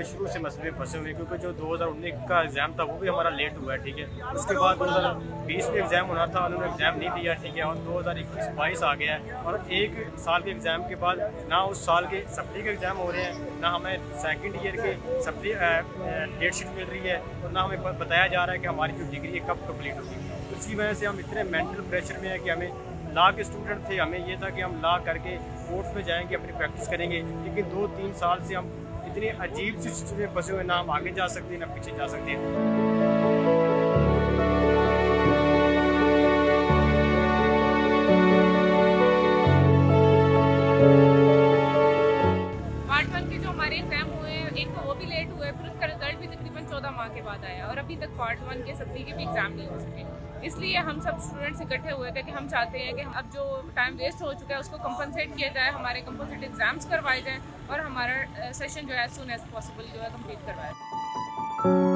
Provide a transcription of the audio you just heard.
के शुरू से मसले फंसे हुए, क्योंकि जो 2019 का एग्ज़ाम था वो भी हमारा लेट हुआ है, ठीक है। उसके बाद 2020 में एग्ज़ाम होना था, उन्होंने एग्ज़ाम नहीं दिया, ठीक है। और 2021-22 आ गया है और एक साल के एग्ज़ाम के बाद ना उस साल के सप्ली के एग्ज़ाम हो रहे हैं, ना हमें सेकेंड ईयर के सप्ली डेट शीट मिल रही है, और ना हमें बताया जा रहा है कि हमारी जो डिग्री है कब कंप्लीट होगी। इसी वजह से हम इतने मेंटल प्रेशर में है कि हमें लॉ के स्टूडेंट थे, हमें ये था कि हम लॉ करके कोर्ट्स में जाएंगे, अपनी प्रैक्टिस करेंगे, लेकिन 2-3 साल से हम इतनी अजीब सी सिचुएशन में फंसे हुए, ना हम आगे जा सकते हैं ना पीछे जा सकते हैं। पार्ट 1 के जो हमारे एग्जाम हुए हैं, एक तो वो भी लेट हुए, फिर उसका रिजल्ट भी तकरीबन 14 माह के बाद आया और अभी तक पार्ट 1 के सभी के भी एग्जाम नहीं हो सके। इसलिए हम सब स्टूडेंट्स इकट्ठे हुए थे कि हम चाहते हैं कि अब जो टाइम वेस्ट हो चुका है उसको कंपनसेट किया जाए, हमारे कंपोजिट एग्जाम्स करवाए जाएँ और हमारा सेशन जो है एज सून एज पॉसिबल जो है कंप्लीट करवाया जाए।